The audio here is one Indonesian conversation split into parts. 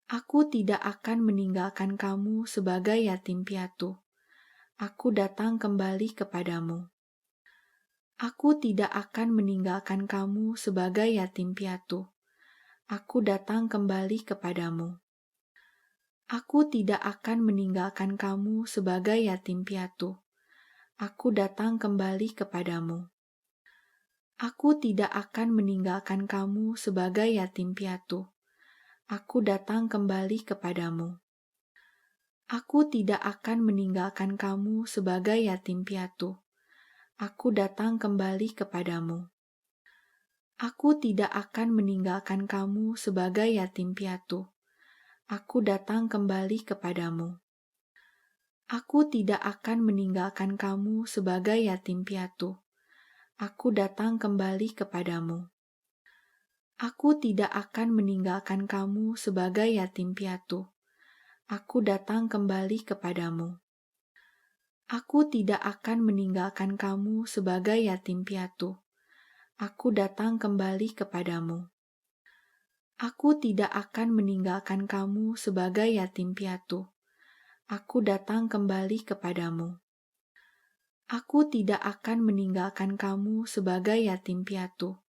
Aku tidak akan meninggalkan kamu sebagai yatim piatu. Aku datang kembali kepadamu. Aku tidak akan meninggalkan kamu sebagai yatim piatu. Aku datang kembali kepadamu. Aku tidak akan meninggalkan kamu sebagai yatim piatu. Aku datang kembali kepadamu. Aku tidak akan meninggalkan kamu sebagai yatim piatu. Aku datang kembali kepadamu. Aku tidak akan meninggalkan kamu sebagai yatim piatu. Aku datang kembali kepadamu. Aku tidak akan meninggalkan kamu sebagai yatim piatu. Aku datang kembali kepadamu. Aku tidak akan meninggalkan kamu sebagai yatim piatu. Aku datang kembali kepadamu. Aku tidak akan meninggalkan kamu sebagai yatim piatu. Aku datang kembali kepadamu. Aku tidak akan meninggalkan kamu sebagai yatim piatu. Aku datang kembali kepadamu. Aku tidak akan meninggalkan kamu sebagai yatim piatu. Aku datang kembali kepadamu. Aku tidak akan meninggalkan kamu sebagai yatim piatu.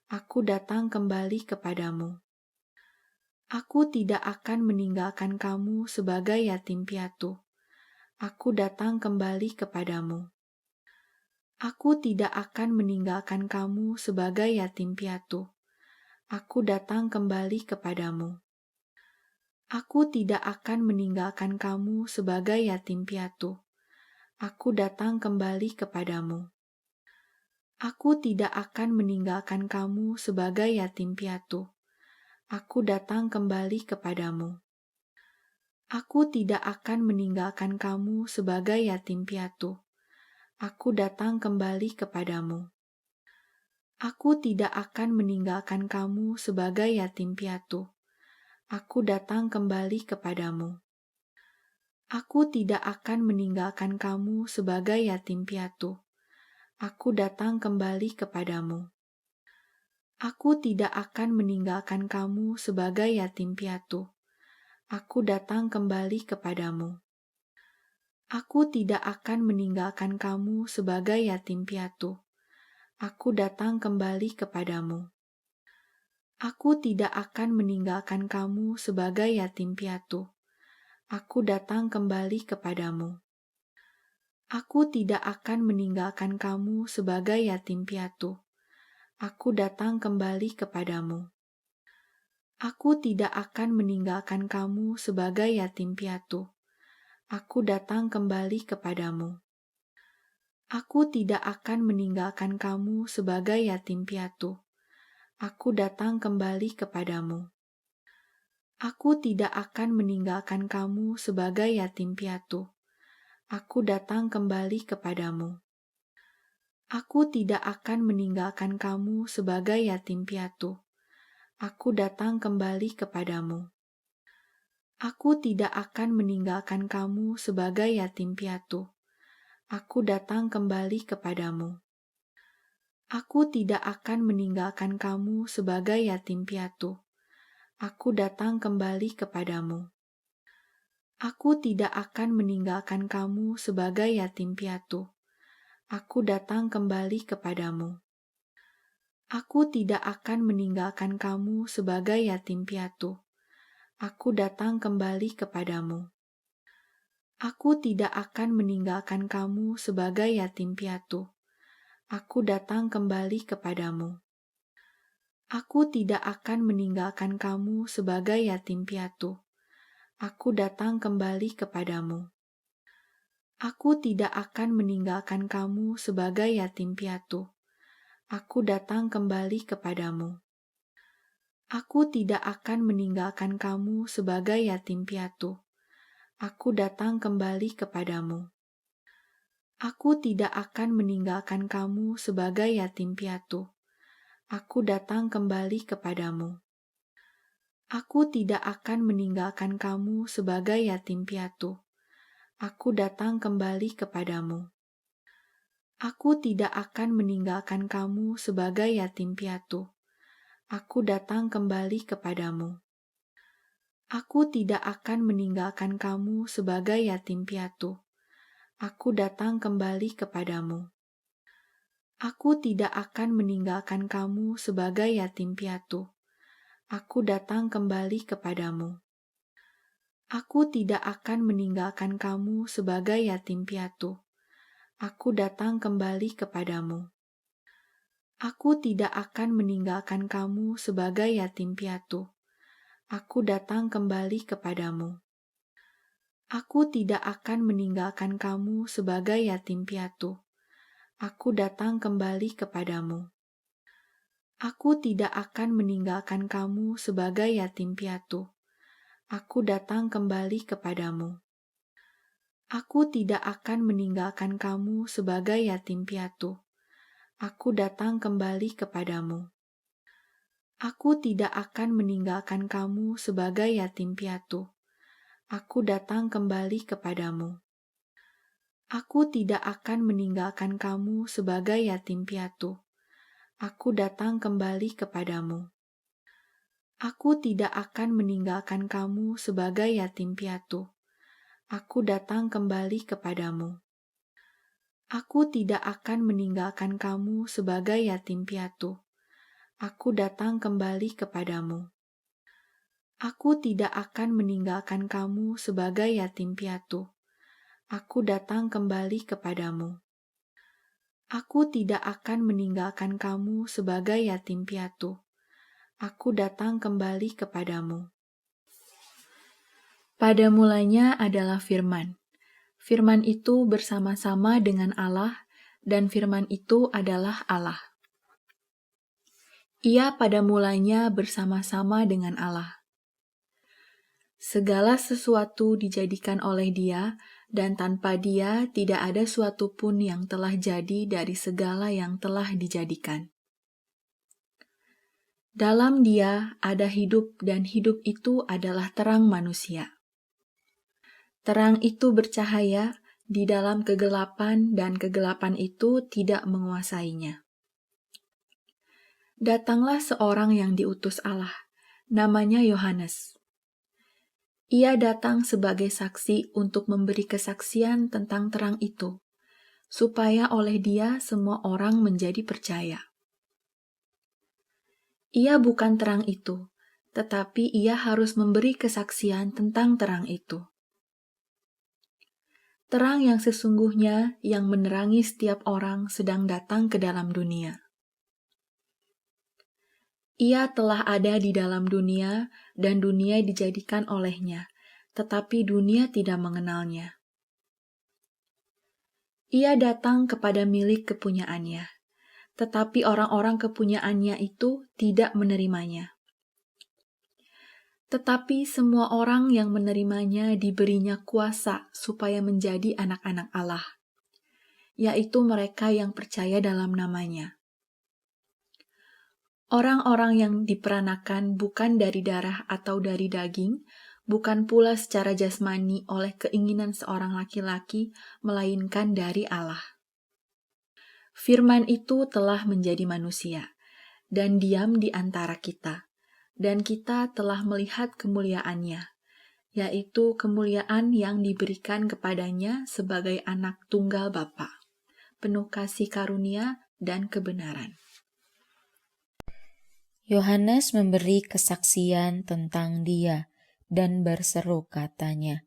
Aku datang kembali kepadamu. Aku tidak akan meninggalkan kamu sebagai yatim piatu. Aku datang kembali kepadamu. Aku tidak akan meninggalkan kamu sebagai yatim piatu. Aku datang kembali kepadamu. Aku tidak akan meninggalkan kamu sebagai yatim piatu. Aku datang kembali kepadamu. Aku tidak akan meninggalkan kamu sebagai yatim piatu. Aku datang kembali kepadamu. Aku tidak akan meninggalkan kamu sebagai yatim piatu. Aku datang kembali kepadamu. Aku tidak akan meninggalkan kamu sebagai yatim piatu. Aku datang kembali kepadamu. Aku tidak akan meninggalkan kamu sebagai yatim piatu. Aku datang kembali kepadamu. Aku tidak akan meninggalkan kamu sebagai yatim piatu. Aku datang kembali kepadamu. Aku tidak akan meninggalkan kamu sebagai yatim piatu. Aku datang kembali kepadamu. Aku tidak akan meninggalkan kamu sebagai yatim piatu. Aku datang kembali kepadamu. Aku tidak akan meninggalkan kamu sebagai yatim piatu. Aku datang kembali kepadamu. Aku tidak akan meninggalkan kamu sebagai yatim piatu. Aku datang kembali kepadamu. Aku tidak akan meninggalkan kamu sebagai yatim piatu. Aku datang kembali kepadamu. Aku tidak akan meninggalkan kamu sebagai yatim piatu. Aku datang kembali kepadamu. Aku tidak akan meninggalkan kamu sebagai yatim piatu. Aku datang kembali kepadamu. Aku tidak akan meninggalkan kamu sebagai yatim piatu. Aku datang kembali kepadamu. Aku tidak akan meninggalkan kamu sebagai yatim piatu. Aku datang kembali kepadamu. Aku tidak akan meninggalkan kamu sebagai yatim piatu. Aku datang kembali kepadamu. Aku tidak akan meninggalkan kamu sebagai yatim piatu. Aku datang kembali kepadamu. Aku tidak akan meninggalkan kamu sebagai yatim piatu. Aku datang kembali kepadamu. Aku tidak akan meninggalkan kamu sebagai yatim piatu. Aku datang kembali kepadamu. Aku tidak akan meninggalkan kamu sebagai yatim piatu. Aku datang kembali kepadamu. Aku tidak akan meninggalkan kamu sebagai yatim piatu. Aku datang kembali kepadamu. Aku tidak akan meninggalkan kamu sebagai yatim piatu. Aku datang kembali kepadamu. Aku tidak akan meninggalkan kamu sebagai yatim piatu. Aku datang kembali kepadamu. Aku tidak akan meninggalkan kamu sebagai yatim piatu. Aku datang kembali kepadamu. Aku tidak akan meninggalkan kamu sebagai yatim piatu. Aku datang kembali kepadamu. Aku tidak akan meninggalkan kamu sebagai yatim piatu. Aku datang kembali kepadamu. Aku tidak akan meninggalkan kamu sebagai yatim piatu. Aku datang kembali kepadamu. Aku tidak akan meninggalkan kamu sebagai yatim piatu. Aku datang kembali kepadamu. Aku tidak akan meninggalkan kamu sebagai yatim piatu. Aku datang kembali kepadamu. Aku tidak akan meninggalkan kamu sebagai yatim piatu. Aku datang kembali kepadamu. Aku tidak akan meninggalkan kamu sebagai yatim piatu. Aku datang kembali kepadamu. Aku tidak akan meninggalkan kamu sebagai yatim piatu. Aku datang kembali kepadamu. Aku tidak akan meninggalkan kamu sebagai yatim piatu. Aku datang kembali kepadamu. Aku tidak akan meninggalkan kamu sebagai yatim piatu. Aku datang kembali kepadamu. Aku tidak akan meninggalkan kamu sebagai yatim piatu. Aku datang kembali kepadamu. Aku tidak akan meninggalkan kamu sebagai yatim piatu. Aku datang kembali kepadamu. Aku tidak akan meninggalkan kamu sebagai yatim piatu. Aku datang kembali kepadamu. Pada mulanya adalah firman. Firman itu bersama-sama dengan Allah, dan firman itu adalah Allah. Ia pada mulanya bersama-sama dengan Allah. Segala sesuatu dijadikan oleh Dia, dan tanpa Dia tidak ada suatu pun yang telah jadi dari segala yang telah dijadikan. Dalam Dia ada hidup, dan hidup itu adalah terang manusia. Terang itu bercahaya di dalam kegelapan, dan kegelapan itu tidak menguasainya. Datanglah seorang yang diutus Allah, namanya Yohanes. Ia datang sebagai saksi untuk memberi kesaksian tentang terang itu, supaya oleh Dia semua orang menjadi percaya. Ia bukan terang itu, tetapi Ia harus memberi kesaksian tentang terang itu. Terang yang sesungguhnya yang menerangi setiap orang sedang datang ke dalam dunia. Ia telah ada di dalam dunia, dan dunia dijadikan olehnya, tetapi dunia tidak mengenalnya. Ia datang kepada milik kepunyaannya, tetapi orang-orang kepunyaannya itu tidak menerimanya. Tetapi semua orang yang menerimanya diberinya kuasa supaya menjadi anak-anak Allah, yaitu mereka yang percaya dalam namanya. Orang-orang yang diperanakan bukan dari darah atau dari daging, bukan pula secara jasmani oleh keinginan seorang laki-laki, melainkan dari Allah. Firman itu telah menjadi manusia, dan diam di antara kita, dan kita telah melihat kemuliaannya, yaitu kemuliaan yang diberikan kepadanya sebagai anak tunggal Bapa, penuh kasih karunia dan kebenaran. Yohanes memberi kesaksian tentang Dia dan berseru katanya,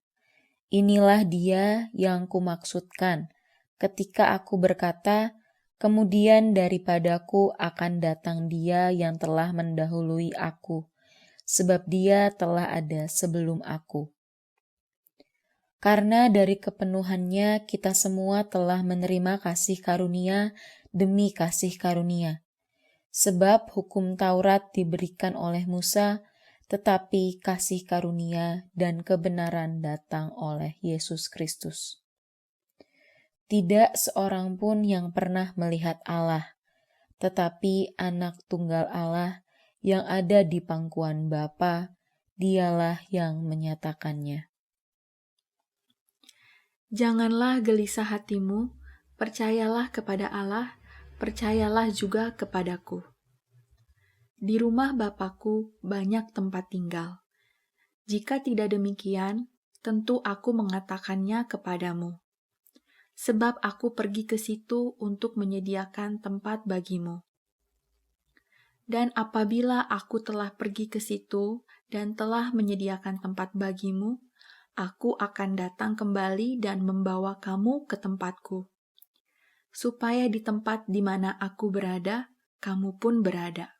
"Inilah Dia yang kumaksudkan ketika aku berkata, kemudian daripadaku akan datang Dia yang telah mendahului aku, sebab Dia telah ada sebelum aku." Karena dari kepenuhannya kita semua telah menerima kasih karunia demi kasih karunia. Sebab hukum Taurat diberikan oleh Musa, tetapi kasih karunia dan kebenaran datang oleh Yesus Kristus. Tidak seorang pun yang pernah melihat Allah, tetapi anak tunggal Allah yang ada di pangkuan Bapa, Dialah yang menyatakannya. Janganlah gelisah hatimu, percayalah kepada Allah, percayalah juga kepadaku. Di rumah Bapakku banyak tempat tinggal. Jika tidak demikian, tentu aku mengatakannya kepadamu. Sebab aku pergi ke situ untuk menyediakan tempat bagimu. Dan apabila aku telah pergi ke situ dan telah menyediakan tempat bagimu, aku akan datang kembali dan membawa kamu ke tempatku, supaya di tempat di mana aku berada, kamu pun berada.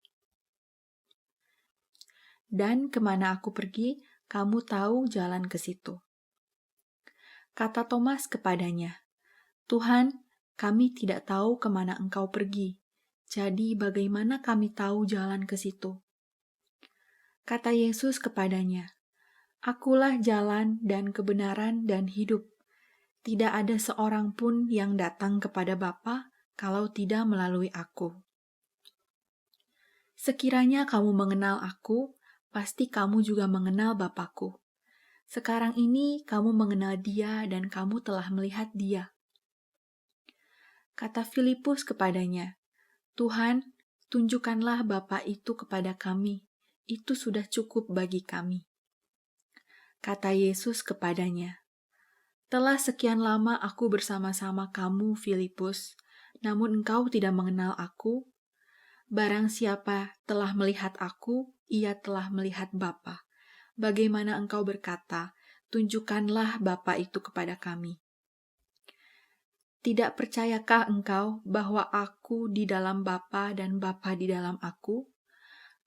Dan kemana aku pergi, kamu tahu jalan ke situ. Kata Thomas kepadanya, Tuhan, kami tidak tahu kemana engkau pergi. Jadi bagaimana kami tahu jalan ke situ? Kata Yesus kepadanya, Akulah jalan dan kebenaran dan hidup. Tidak ada seorang pun yang datang kepada Bapa kalau tidak melalui aku. Sekiranya kamu mengenal aku, pasti kamu juga mengenal Bapa-Ku. Sekarang ini kamu mengenal Dia dan kamu telah melihat Dia. Kata Filipus kepadanya, Tuhan, tunjukkanlah Bapa itu kepada kami, itu sudah cukup bagi kami. Kata Yesus kepadanya, Telah sekian lama aku bersama-sama kamu, Filipus, namun engkau tidak mengenal aku. Barang siapa telah melihat aku, ia telah melihat Bapa. Bagaimana engkau berkata, tunjukkanlah Bapa itu kepada kami. Tidak percayakah engkau bahwa aku di dalam Bapa dan Bapa di dalam aku?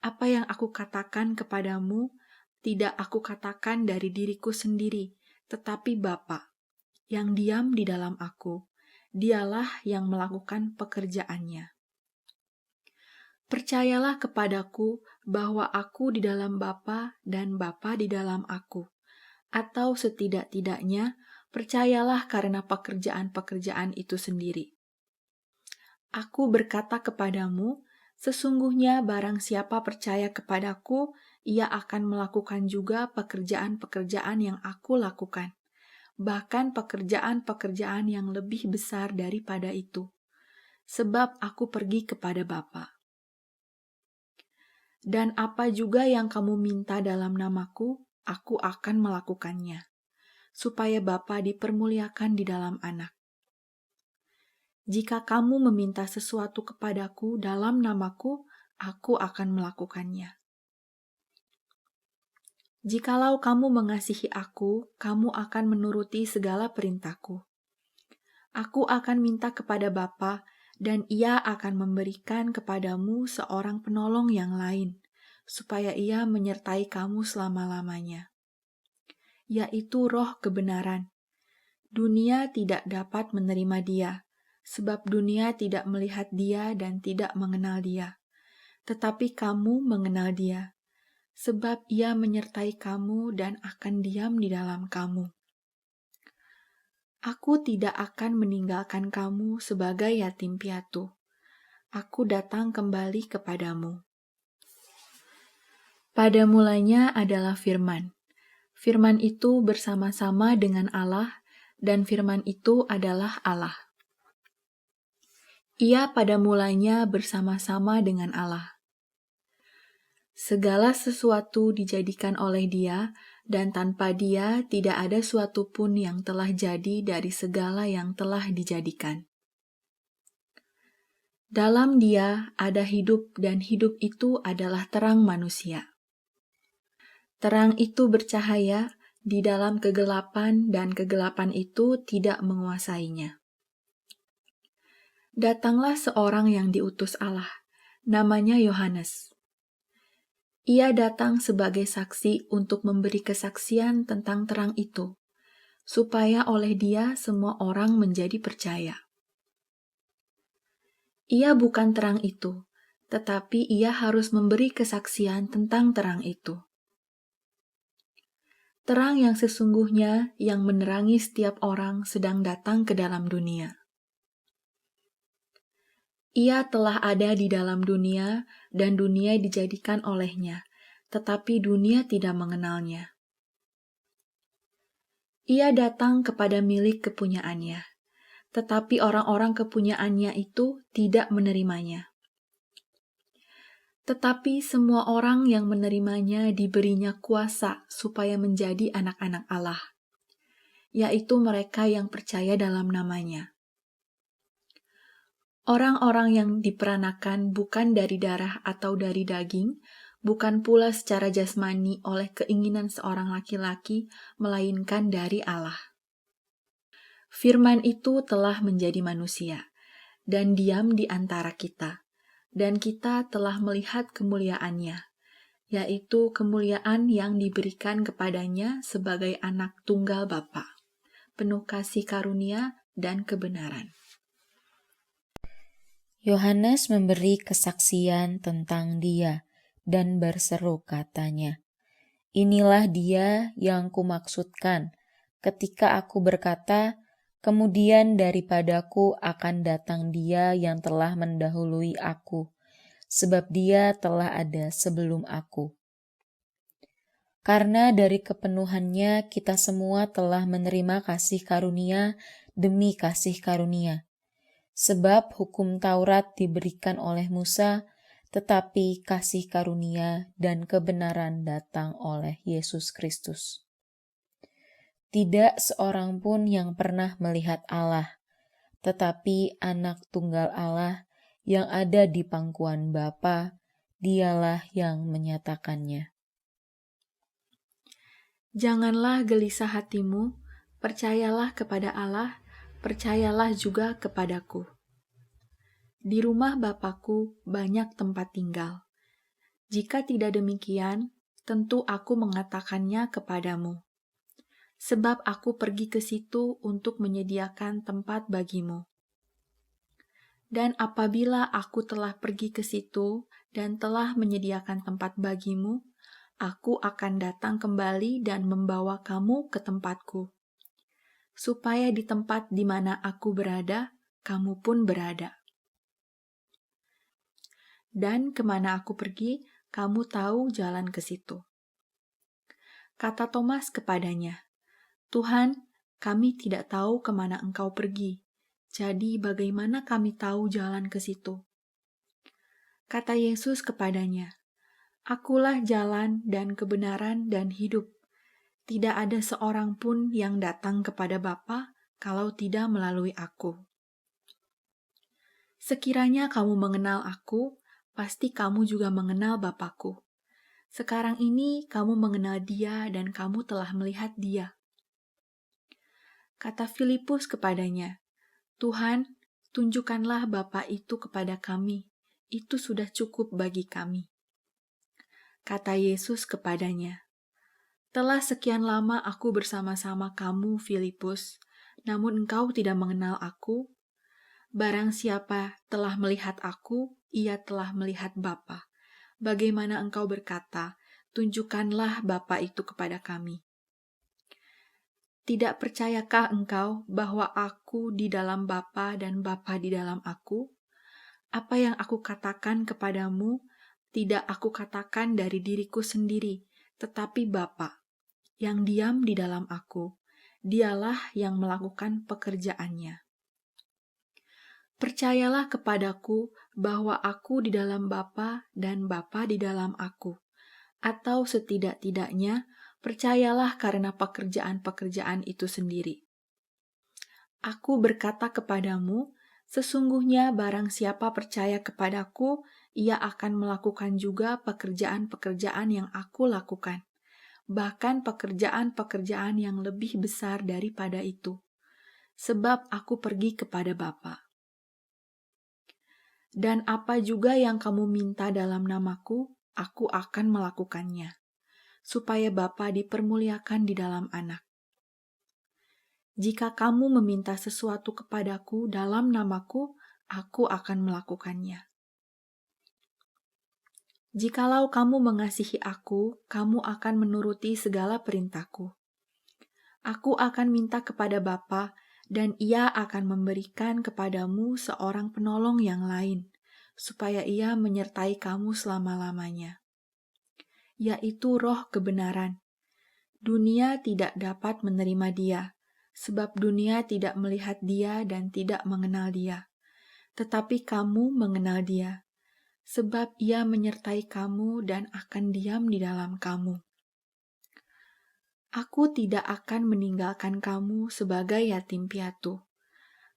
Apa yang aku katakan kepadamu, tidak aku katakan dari diriku sendiri, tetapi Bapa, yang diam di dalam aku, dialah yang melakukan pekerjaannya. Percayalah kepadaku bahwa aku di dalam Bapa dan Bapa di dalam aku, atau setidak-tidaknya percayalah karena pekerjaan-pekerjaan itu sendiri. Aku berkata kepadamu, sesungguhnya barang siapa percaya kepadaku, ia akan melakukan juga pekerjaan-pekerjaan yang aku lakukan, bahkan pekerjaan-pekerjaan yang lebih besar daripada itu, sebab aku pergi kepada Bapa. Dan apa juga yang kamu minta dalam namaku, aku akan melakukannya, supaya Bapa dipermuliakan di dalam Anak. Jika kamu meminta sesuatu kepadaku dalam namaku, aku akan melakukannya. Jikalau kamu mengasihi aku, kamu akan menuruti segala perintahku. Aku akan minta kepada Bapa, dan Ia akan memberikan kepadamu seorang penolong yang lain, supaya Ia menyertai kamu selama-lamanya, yaitu Roh kebenaran. Dunia tidak dapat menerima Dia, sebab dunia tidak melihat Dia dan tidak mengenal Dia. Tetapi kamu mengenal Dia, sebab Ia menyertai kamu dan akan diam di dalam kamu. Aku tidak akan meninggalkan kamu sebagai yatim piatu. Aku datang kembali kepadamu. Pada mulanya adalah Firman. Firman itu bersama-sama dengan Allah, dan Firman itu adalah Allah. Ia pada mulanya bersama-sama dengan Allah. Segala sesuatu dijadikan oleh Dia, dan tanpa Dia tidak ada suatu pun yang telah jadi dari segala yang telah dijadikan. Dalam Dia ada hidup, dan hidup itu adalah terang manusia. Terang itu bercahaya di dalam kegelapan, dan kegelapan itu tidak menguasainya. Datanglah seorang yang diutus Allah, namanya Yohanes. Ia datang sebagai saksi untuk memberi kesaksian tentang terang itu, supaya oleh Dia semua orang menjadi percaya. Ia bukan terang itu, tetapi Ia harus memberi kesaksian tentang terang itu. Terang yang sesungguhnya yang menerangi setiap orang sedang datang ke dalam dunia. Ia telah ada di dalam dunia, dan dunia dijadikan olehnya, tetapi dunia tidak mengenalnya. Ia datang kepada milik kepunyaannya, tetapi orang-orang kepunyaannya itu tidak menerimanya. Tetapi semua orang yang menerimanya diberinya kuasa supaya menjadi anak-anak Allah, yaitu mereka yang percaya dalam namanya. Orang-orang yang diperanakan bukan dari darah atau dari daging, bukan pula secara jasmani oleh keinginan seorang laki-laki, melainkan dari Allah. Firman itu telah menjadi manusia, dan diam di antara kita, dan kita telah melihat kemuliaannya, yaitu kemuliaan yang diberikan kepadanya sebagai anak tunggal Bapa, penuh kasih karunia dan kebenaran. Yohanes memberi kesaksian tentang Dia dan berseru katanya, "Inilah Dia yang kumaksudkan ketika aku berkata, kemudian daripadaku akan datang Dia yang telah mendahului aku, sebab Dia telah ada sebelum aku." Karena dari kepenuhannya kita semua telah menerima kasih karunia demi kasih karunia. Sebab hukum Taurat diberikan oleh Musa, tetapi kasih karunia dan kebenaran datang oleh Yesus Kristus. Tidak seorang pun yang pernah melihat Allah, tetapi anak tunggal Allah yang ada di pangkuan Bapa, dialah yang menyatakannya. Janganlah gelisah hatimu, percayalah kepada Allah, percayalah juga kepadaku. Di rumah Bapakku banyak tempat tinggal. Jika tidak demikian, tentu aku mengatakannya kepadamu. Sebab aku pergi ke situ untuk menyediakan tempat bagimu. Dan apabila aku telah pergi ke situ dan telah menyediakan tempat bagimu, aku akan datang kembali dan membawa kamu ke tempatku, supaya di tempat di mana aku berada, kamu pun berada. Dan kemana aku pergi, kamu tahu jalan ke situ. Kata Thomas kepadanya, "Tuhan, kami tidak tahu kemana engkau pergi, jadi bagaimana kami tahu jalan ke situ?" Kata Yesus kepadanya, "Akulah jalan dan kebenaran dan hidup. Tidak ada seorang pun yang datang kepada Bapa kalau tidak melalui aku. Sekiranya kamu mengenal aku, pasti kamu juga mengenal Bapakku. Sekarang ini kamu mengenal Dia dan kamu telah melihat Dia." Kata Filipus kepadanya, "Tuhan, tunjukkanlah Bapa itu kepada kami, itu sudah cukup bagi kami." Kata Yesus kepadanya, "Telah sekian lama aku bersama-sama kamu, Filipus, namun engkau tidak mengenal aku? Barang siapa telah melihat aku, ia telah melihat Bapa. Bagaimana engkau berkata, 'Tunjukkanlah Bapa itu kepada kami'? Tidak percayakah engkau bahwa aku di dalam Bapa dan Bapa di dalam aku? Apa yang aku katakan kepadamu, tidak aku katakan dari diriku sendiri, tetapi Bapa yang diam di dalam aku, dialah yang melakukan pekerjaannya. Percayalah kepadaku bahwa aku di dalam Bapa dan Bapa di dalam aku, atau setidak-tidaknya percayalah karena pekerjaan-pekerjaan itu sendiri. Aku berkata kepadamu, sesungguhnya barang siapa percaya kepadaku, ia akan melakukan juga pekerjaan-pekerjaan yang aku lakukan, bahkan pekerjaan-pekerjaan yang lebih besar daripada itu, sebab aku pergi kepada Bapa. Dan apa juga yang kamu minta dalam namaku, aku akan melakukannya, supaya Bapa dipermuliakan di dalam Anak. Jika kamu meminta sesuatu kepadaku dalam namaku, aku akan melakukannya. Jikalau kamu mengasihi aku, kamu akan menuruti segala perintahku. Aku akan minta kepada Bapa, dan Ia akan memberikan kepadamu seorang penolong yang lain, supaya Ia menyertai kamu selama-lamanya, yaitu Roh kebenaran. Dunia tidak dapat menerima Dia, sebab dunia tidak melihat Dia dan tidak mengenal Dia. Tetapi kamu mengenal Dia, sebab Ia menyertai kamu dan akan diam di dalam kamu. Aku tidak akan meninggalkan kamu sebagai yatim piatu.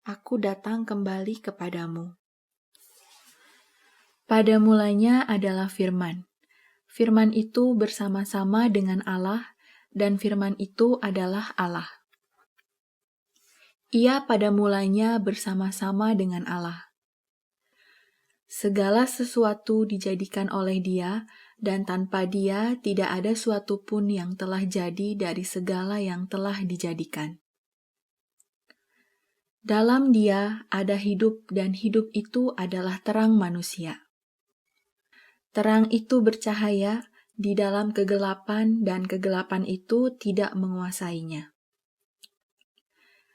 Aku datang kembali kepadamu. Pada mulanya adalah firman. Firman itu bersama-sama dengan Allah, dan firman itu adalah Allah. Ia pada mulanya bersama-sama dengan Allah. Segala sesuatu dijadikan oleh Dia, dan tanpa Dia tidak ada suatu pun yang telah jadi dari segala yang telah dijadikan. Dalam Dia ada hidup, dan hidup itu adalah terang manusia. Terang itu bercahaya di dalam kegelapan, dan kegelapan itu tidak menguasainya.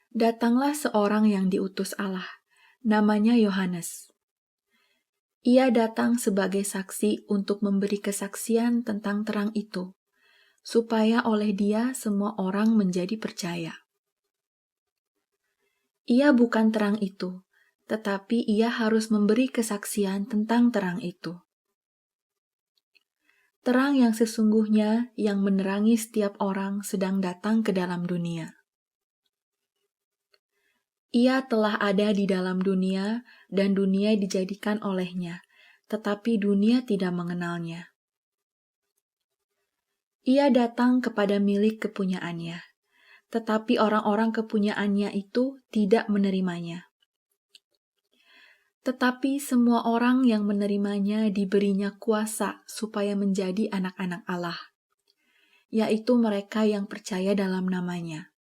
Datanglah seorang yang diutus Allah, namanya Yohanes. Ia datang sebagai saksi untuk memberi kesaksian tentang terang itu, supaya oleh Dia semua orang menjadi percaya. Ia bukan terang itu, tetapi Ia harus memberi kesaksian tentang terang itu. Terang yang sesungguhnya yang menerangi setiap orang sedang datang ke dalam dunia. Ia telah ada di dalam dunia, dan dunia dijadikan olehnya, tetapi dunia tidak mengenalnya. Ia datang kepada milik kepunyaannya, tetapi orang-orang kepunyaannya itu tidak menerimanya. Tetapi semua orang yang menerimanya diberinya kuasa supaya menjadi anak-anak Allah, yaitu mereka yang percaya dalam namanya.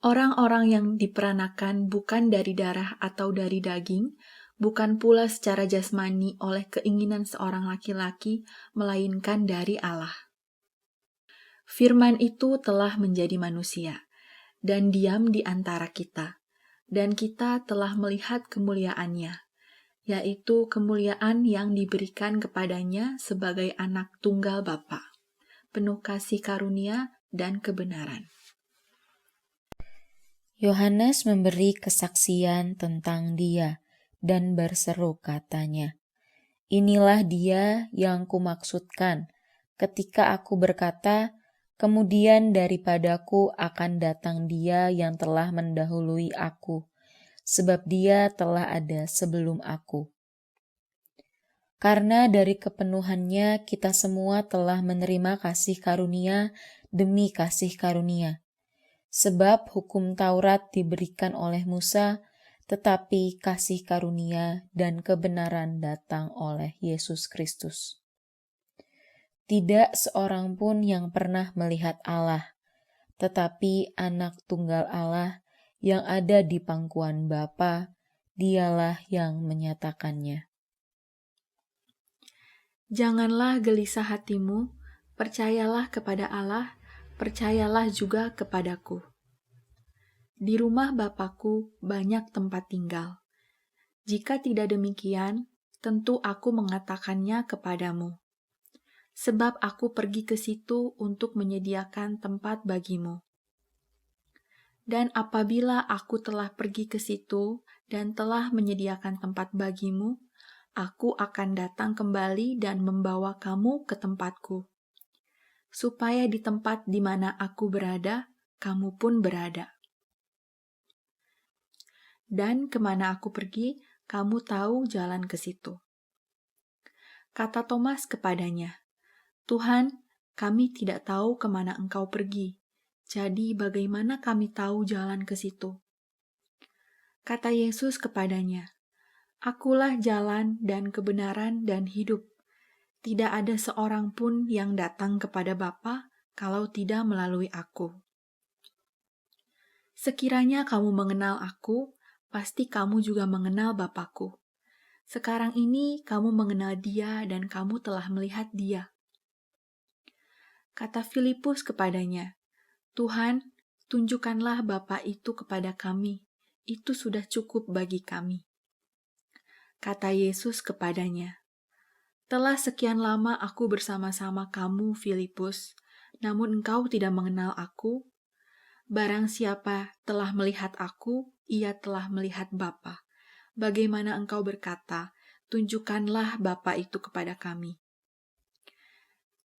Orang-orang yang diperanakan bukan dari darah atau dari daging, bukan pula secara jasmani oleh keinginan seorang laki-laki, melainkan dari Allah. Firman itu telah menjadi manusia, dan diam di antara kita, dan kita telah melihat kemuliaannya, yaitu kemuliaan yang diberikan kepadanya sebagai anak tunggal Bapa, penuh kasih karunia dan kebenaran. Yohanes memberi kesaksian tentang Dia dan berseru katanya, "Inilah Dia yang kumaksudkan ketika aku berkata, kemudian daripadaku akan datang Dia yang telah mendahului aku, sebab Dia telah ada sebelum aku." Karena dari kepenuhannya kita semua telah menerima kasih karunia demi kasih karunia. Sebab hukum Taurat diberikan oleh Musa, tetapi kasih karunia dan kebenaran datang oleh Yesus Kristus. Tidak seorang pun yang pernah melihat Allah, tetapi Anak Tunggal Allah yang ada di pangkuan Bapa, Dialah yang menyatakannya. Janganlah gelisah hatimu, percayalah kepada Allah, percayalah juga kepadaku. Di rumah Bapakku banyak tempat tinggal. Jika tidak demikian, tentu aku mengatakannya kepadamu. Sebab aku pergi ke situ untuk menyediakan tempat bagimu. Dan apabila aku telah pergi ke situ dan telah menyediakan tempat bagimu, aku akan datang kembali dan membawa kamu ke tempatku, supaya di tempat di mana aku berada, kamu pun berada. Dan kemana aku pergi, kamu tahu jalan ke situ. Kata Thomas kepadanya, "Tuhan, kami tidak tahu kemana Engkau pergi, jadi bagaimana kami tahu jalan ke situ?" Kata Yesus kepadanya, "Akulah jalan dan kebenaran dan hidup. Tidak ada seorang pun yang datang kepada Bapa kalau tidak melalui aku. Sekiranya kamu mengenal aku, pasti kamu juga mengenal Bapakku. Sekarang ini kamu mengenal Dia dan kamu telah melihat Dia." Kata Filipus kepadanya, "Tuhan, tunjukkanlah Bapa itu kepada kami, itu sudah cukup bagi kami." Kata Yesus kepadanya, "Telah sekian lama aku bersama-sama kamu, Filipus, namun engkau tidak mengenal aku? Barang siapa telah melihat aku, ia telah melihat Bapa. Bagaimana engkau berkata, tunjukkanlah Bapa itu kepada kami.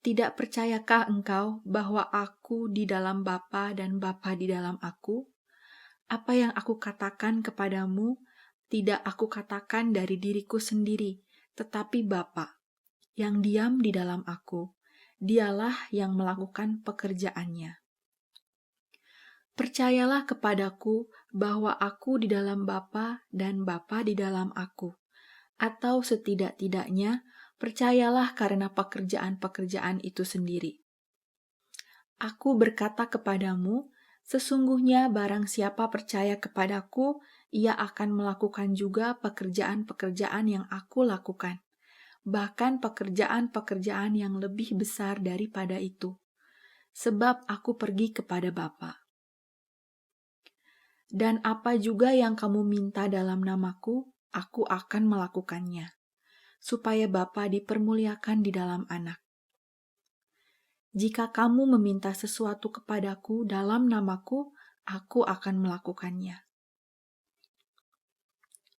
Tidak percayakah engkau bahwa aku di dalam Bapa dan Bapa di dalam aku? Apa yang aku katakan kepadamu, tidak aku katakan dari diriku sendiri, tetapi Bapa yang diam di dalam aku, dialah yang melakukan pekerjaannya. Percayalah kepadaku bahwa aku di dalam Bapa dan Bapa di dalam aku. Atau setidak-tidaknya, percayalah karena pekerjaan-pekerjaan itu sendiri. Aku berkata kepadamu, sesungguhnya barang siapa percaya kepadaku, ia akan melakukan juga pekerjaan-pekerjaan yang aku lakukan. Bahkan pekerjaan-pekerjaan yang lebih besar daripada itu. Sebab aku pergi kepada Bapa. Dan apa juga yang kamu minta dalam namaku, aku akan melakukannya, supaya Bapa dipermuliakan di dalam Anak. Jika kamu meminta sesuatu kepadaku dalam namaku, aku akan melakukannya.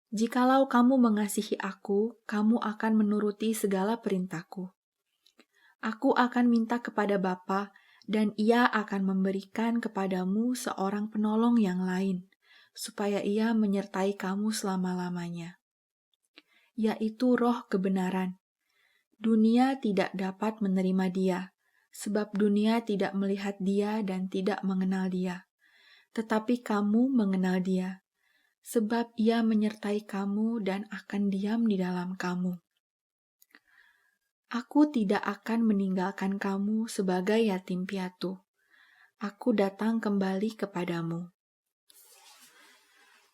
Jikalau kamu mengasihi aku, kamu akan menuruti segala perintahku. Aku akan minta kepada Bapa, dan Ia akan memberikan kepadamu seorang penolong yang lain, supaya Ia menyertai kamu selama-lamanya, yaitu Roh kebenaran. Dunia tidak dapat menerima Dia, sebab dunia tidak melihat Dia dan tidak mengenal Dia. Tetapi kamu mengenal Dia, sebab Ia menyertai kamu dan akan diam di dalam kamu. Aku tidak akan meninggalkan kamu sebagai yatim piatu. Aku datang kembali kepadamu.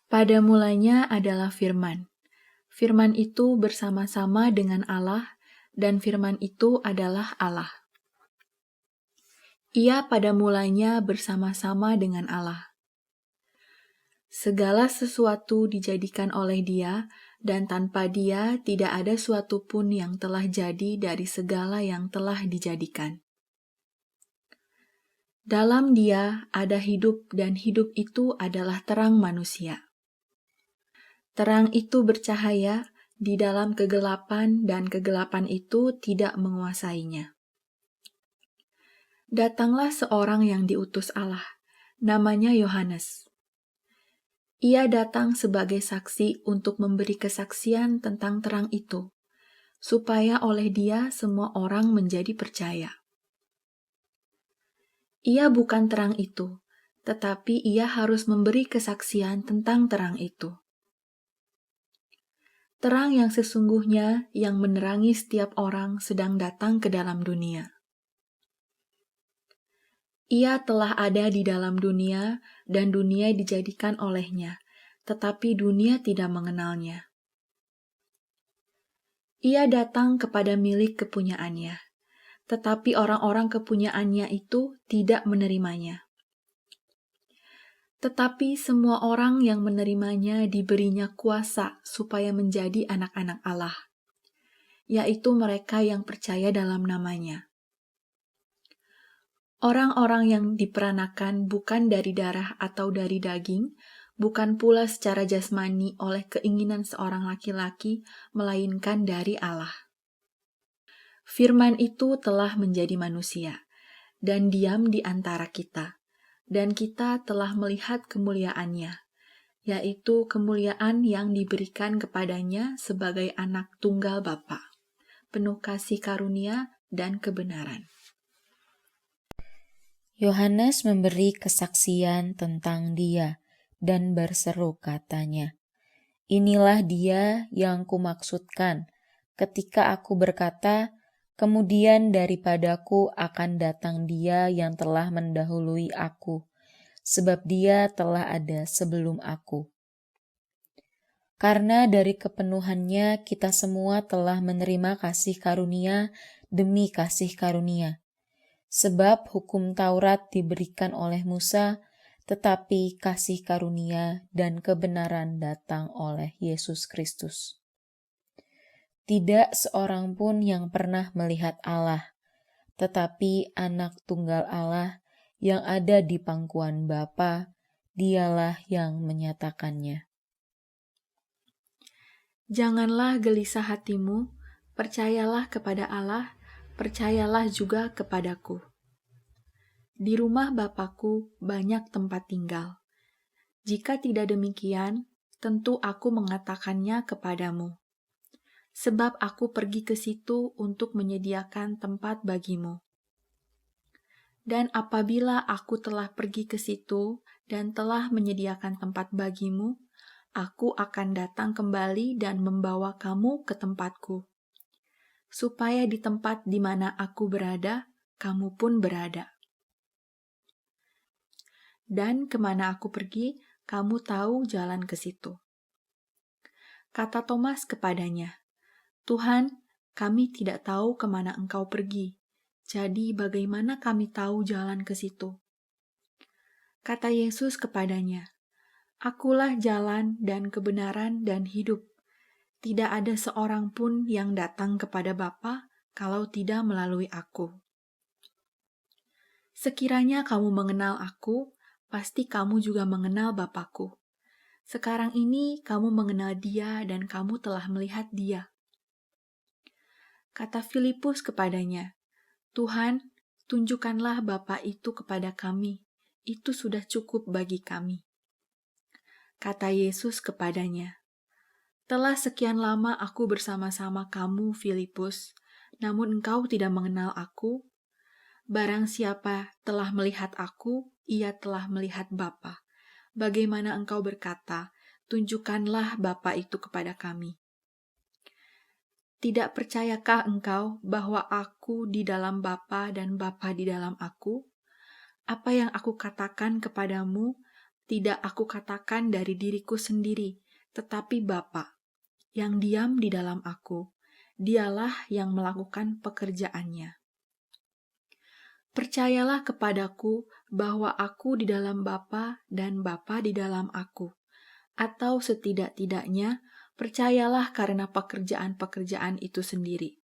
Pada mulanya adalah Firman. Firman itu bersama-sama dengan Allah, dan Firman itu adalah Allah. Ia pada mulanya bersama-sama dengan Allah. Segala sesuatu dijadikan oleh Dia, dan tanpa Dia tidak ada suatu pun yang telah jadi dari segala yang telah dijadikan. Dalam Dia ada hidup, dan hidup itu adalah terang manusia. Terang itu bercahaya di dalam kegelapan, dan kegelapan itu tidak menguasainya. Datanglah seorang yang diutus Allah, namanya Yohanes. Ia datang sebagai saksi untuk memberi kesaksian tentang terang itu, supaya oleh Dia semua orang menjadi percaya. Ia bukan terang itu, tetapi Ia harus memberi kesaksian tentang terang itu. Terang yang sesungguhnya yang menerangi setiap orang sedang datang ke dalam dunia. Ia telah ada di dalam dunia, dan dunia dijadikan olehnya, tetapi dunia tidak mengenalnya. Ia datang kepada milik kepunyaannya, tetapi orang-orang kepunyaannya itu tidak menerimanya. Tetapi semua orang yang menerimanya diberinya kuasa supaya menjadi anak-anak Allah, yaitu mereka yang percaya dalam namanya. Orang-orang yang diperanakan bukan dari darah atau dari daging, bukan pula secara jasmani oleh keinginan seorang laki-laki, melainkan dari Allah. Firman itu telah menjadi manusia, dan diam di antara kita, dan kita telah melihat kemuliaannya, yaitu kemuliaan yang diberikan kepadanya sebagai anak tunggal Bapa, penuh kasih karunia dan kebenaran. Yohanes memberi kesaksian tentang Dia dan berseru katanya, "Inilah Dia yang kumaksudkan ketika aku berkata, kemudian daripadaku akan datang Dia yang telah mendahului aku, sebab Dia telah ada sebelum aku." Karena dari kepenuhannya kita semua telah menerima kasih karunia demi kasih karunia. Sebab hukum Taurat diberikan oleh Musa, tetapi kasih karunia dan kebenaran datang oleh Yesus Kristus. Tidak seorang pun yang pernah melihat Allah, tetapi Anak Tunggal Allah yang ada di pangkuan Bapa, Dialah yang menyatakannya. Janganlah gelisah hatimu, percayalah kepada Allah, percayalah juga kepadaku. Di rumah Bapakku banyak tempat tinggal. Jika tidak demikian, tentu aku mengatakannya kepadamu. Sebab aku pergi ke situ untuk menyediakan tempat bagimu. Dan apabila aku telah pergi ke situ dan telah menyediakan tempat bagimu, aku akan datang kembali dan membawa kamu ke tempatku, supaya di tempat di mana aku berada, kamu pun berada. Dan kemana aku pergi, kamu tahu jalan ke situ. Kata Thomas kepadanya, Tuhan, kami tidak tahu kemana engkau pergi, jadi bagaimana kami tahu jalan ke situ? Kata Yesus kepadanya, Akulah jalan dan kebenaran dan hidup. Tidak ada seorang pun yang datang kepada Bapa kalau tidak melalui aku. Sekiranya kamu mengenal aku, pasti kamu juga mengenal Bapakku. Sekarang ini kamu mengenal Dia dan kamu telah melihat Dia. Kata Filipus kepadanya, Tuhan, tunjukkanlah Bapa itu kepada kami. Itu sudah cukup bagi kami. Kata Yesus kepadanya, Telah sekian lama aku bersama-sama kamu, Filipus, namun engkau tidak mengenal aku. Barang siapa telah melihat aku, ia telah melihat Bapa. Bagaimana engkau berkata, tunjukkanlah Bapa itu kepada kami. Tidak percayakah engkau bahwa aku di dalam Bapa dan Bapa di dalam aku? Apa yang aku katakan kepadamu, tidak aku katakan dari diriku sendiri, tetapi Bapa yang diam di dalam aku, dialah yang melakukan pekerjaannya. Percayalah kepadaku bahwa aku di dalam Bapa dan Bapa di dalam aku, atau setidak-tidaknya percayalah karena pekerjaan-pekerjaan itu sendiri.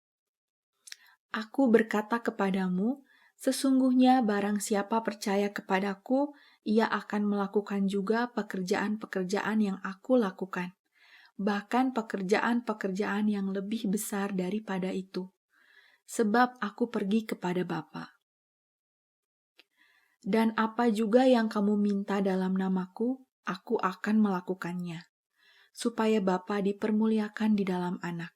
Aku berkata kepadamu, sesungguhnya barang siapa percaya kepadaku, ia akan melakukan juga pekerjaan-pekerjaan yang aku lakukan. Bahkan pekerjaan-pekerjaan yang lebih besar daripada itu, sebab aku pergi kepada Bapa. Dan apa juga yang kamu minta dalam namaku, aku akan melakukannya, supaya Bapa dipermuliakan di dalam Anak.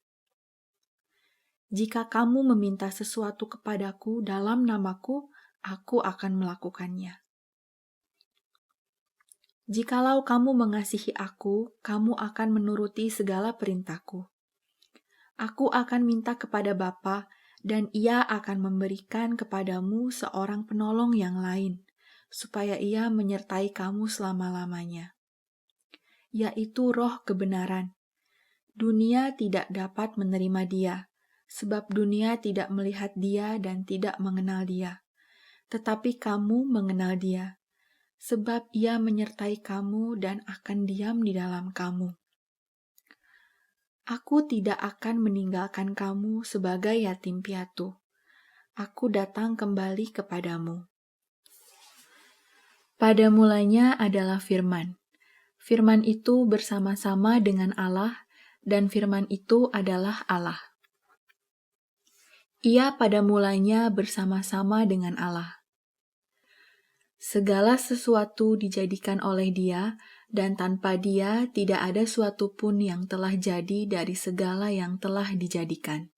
Jika kamu meminta sesuatu kepadaku dalam namaku, aku akan melakukannya. Jikalau kamu mengasihi aku, kamu akan menuruti segala perintahku. Aku akan minta kepada Bapa, dan Ia akan memberikan kepadamu seorang penolong yang lain, supaya Ia menyertai kamu selama-lamanya, yaitu Roh kebenaran. Dunia tidak dapat menerima Dia, sebab dunia tidak melihat Dia dan tidak mengenal Dia. Tetapi kamu mengenal Dia, sebab Ia menyertai kamu dan akan diam di dalam kamu. Aku tidak akan meninggalkan kamu sebagai yatim piatu. Aku datang kembali kepadamu. Pada mulanya adalah Firman. Firman itu bersama-sama dengan Allah, dan Firman itu adalah Allah. Ia pada mulanya bersama-sama dengan Allah. Segala sesuatu dijadikan oleh Dia, dan tanpa Dia tidak ada suatu pun yang telah jadi dari segala yang telah dijadikan.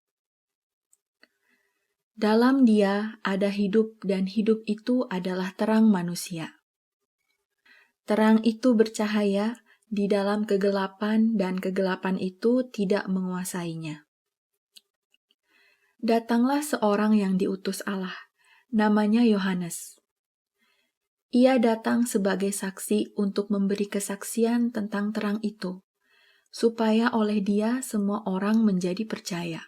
Dalam Dia ada hidup, dan hidup itu adalah terang manusia. Terang itu bercahaya di dalam kegelapan, dan kegelapan itu tidak menguasainya. Datanglah seorang yang diutus Allah, namanya Yohanes. Ia datang sebagai saksi untuk memberi kesaksian tentang terang itu, supaya oleh Dia semua orang menjadi percaya.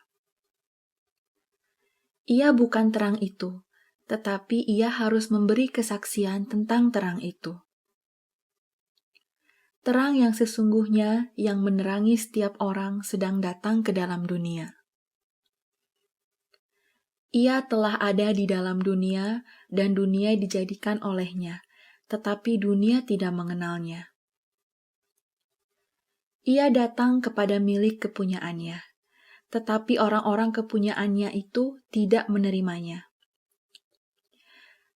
Ia bukan terang itu, tetapi Ia harus memberi kesaksian tentang terang itu. Terang yang sesungguhnya yang menerangi setiap orang sedang datang ke dalam dunia. Ia telah ada di dalam dunia, dan dunia dijadikan olehnya, tetapi dunia tidak mengenalnya. Ia datang kepada milik kepunyaannya, tetapi orang-orang kepunyaannya itu tidak menerimanya.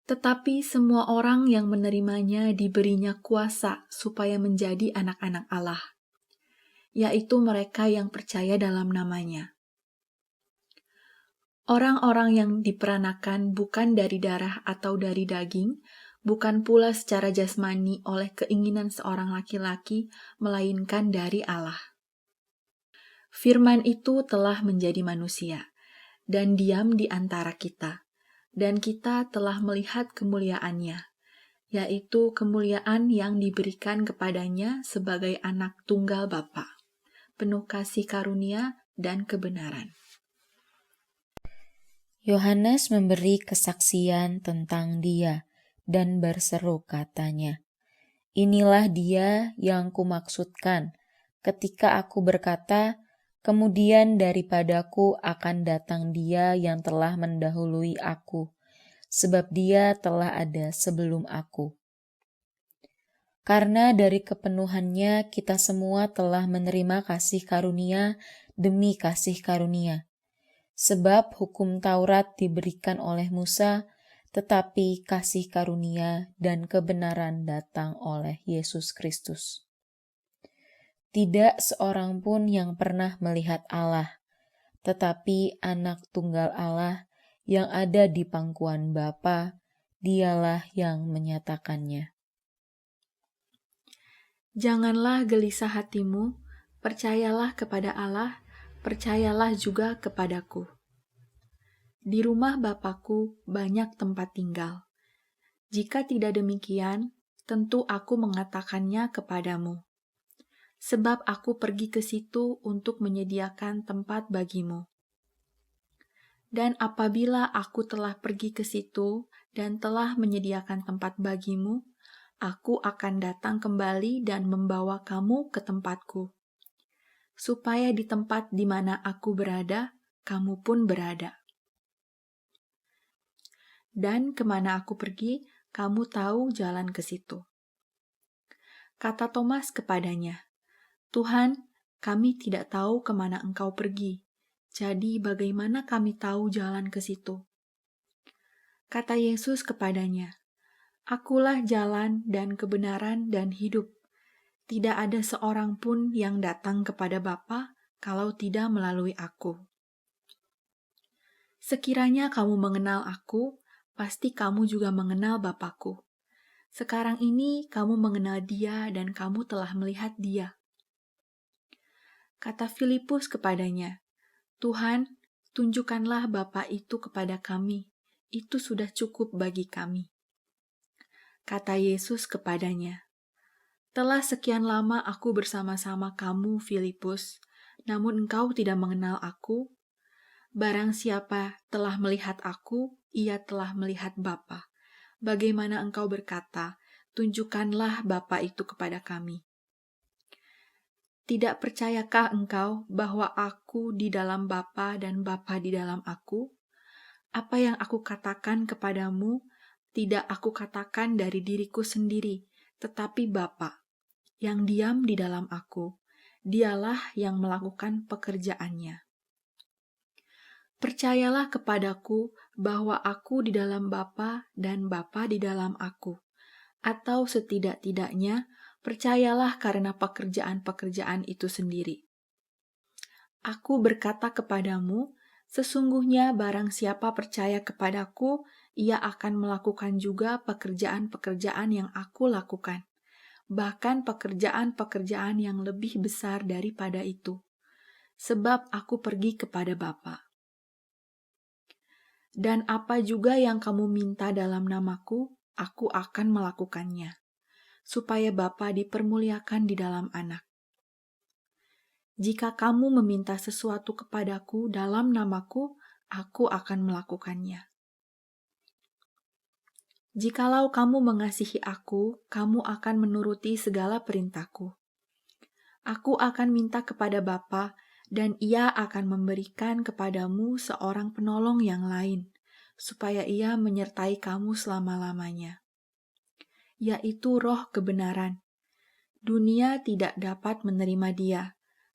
Tetapi semua orang yang menerimanya diberinya kuasa supaya menjadi anak-anak Allah, yaitu mereka yang percaya dalam namanya. Orang-orang yang diperanakan bukan dari darah atau dari daging, bukan pula secara jasmani oleh keinginan seorang laki-laki, melainkan dari Allah. Firman itu telah menjadi manusia dan diam di antara kita, dan kita telah melihat kemuliaannya, yaitu kemuliaan yang diberikan kepadanya sebagai anak tunggal Bapa, penuh kasih karunia dan kebenaran. Yohanes memberi kesaksian tentang Dia dan berseru katanya, "Inilah Dia yang kumaksudkan ketika aku berkata, kemudian daripadaku akan datang Dia yang telah mendahului aku, sebab Dia telah ada sebelum aku." Karena dari kepenuhannya kita semua telah menerima kasih karunia demi kasih karunia. Sebab hukum Taurat diberikan oleh Musa, tetapi kasih karunia dan kebenaran datang oleh Yesus Kristus. Tidak seorang pun yang pernah melihat Allah, tetapi anak tunggal Allah yang ada di pangkuan Bapa, dialah yang menyatakannya. Janganlah gelisah hatimu, percayalah kepada Allah, percayalah juga kepadaku. Di rumah Bapakku banyak tempat tinggal. Jika tidak demikian, tentu aku mengatakannya kepadamu. Sebab aku pergi ke situ untuk menyediakan tempat bagimu. Dan apabila aku telah pergi ke situ dan telah menyediakan tempat bagimu, aku akan datang kembali dan membawa kamu ke tempatku, supaya di tempat di mana aku berada, kamu pun berada. Dan kemana aku pergi, kamu tahu jalan ke situ. Kata Thomas kepadanya, "Tuhan, kami tidak tahu kemana engkau pergi, jadi bagaimana kami tahu jalan ke situ?" Kata Yesus kepadanya, "Akulah jalan dan kebenaran dan hidup. Tidak ada seorang pun yang datang kepada Bapa kalau tidak melalui aku. Sekiranya kamu mengenal aku, pasti kamu juga mengenal Bapakku. Sekarang ini kamu mengenal Dia dan kamu telah melihat Dia." Kata Filipus kepadanya, "Tuhan, tunjukkanlah Bapa itu kepada kami, itu sudah cukup bagi kami." Kata Yesus kepadanya, "Telah sekian lama aku bersama-sama kamu, Filipus, namun engkau tidak mengenal aku? Barang siapa telah melihat aku, ia telah melihat Bapa. Bagaimana engkau berkata, 'Tunjukkanlah Bapa itu kepada kami'? Tidak percayakah engkau bahwa aku di dalam Bapa dan Bapa di dalam aku? Apa yang aku katakan kepadamu, tidak aku katakan dari diriku sendiri, tetapi Bapa yang diam di dalam aku, dialah yang melakukan pekerjaannya. Percayalah kepadaku bahwa aku di dalam Bapa dan Bapa di dalam aku, atau setidak-tidaknya percayalah karena pekerjaan-pekerjaan itu sendiri. Aku berkata kepadamu, sesungguhnya barang siapa percaya kepadaku, ia akan melakukan juga pekerjaan-pekerjaan yang aku lakukan, bahkan pekerjaan-pekerjaan yang lebih besar daripada itu, sebab aku pergi kepada Bapa. Dan apa juga yang kamu minta dalam namaku, aku akan melakukannya, supaya Bapa dipermuliakan di dalam Anak. Jika kamu meminta sesuatu kepadaku dalam namaku, aku akan melakukannya. Jikalau kamu mengasihi aku, kamu akan menuruti segala perintahku. Aku akan minta kepada Bapa, dan Ia akan memberikan kepadamu seorang penolong yang lain, supaya Ia menyertai kamu selama-lamanya, yaitu Roh kebenaran. Dunia tidak dapat menerima dia,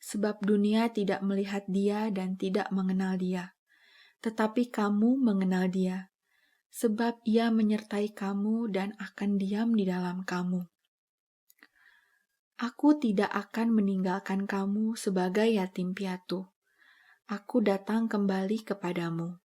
sebab dunia tidak melihat dia dan tidak mengenal dia. Tetapi kamu mengenal dia, sebab ia menyertai kamu dan akan diam di dalam kamu. Aku tidak akan meninggalkan kamu sebagai yatim piatu. Aku datang kembali kepadamu.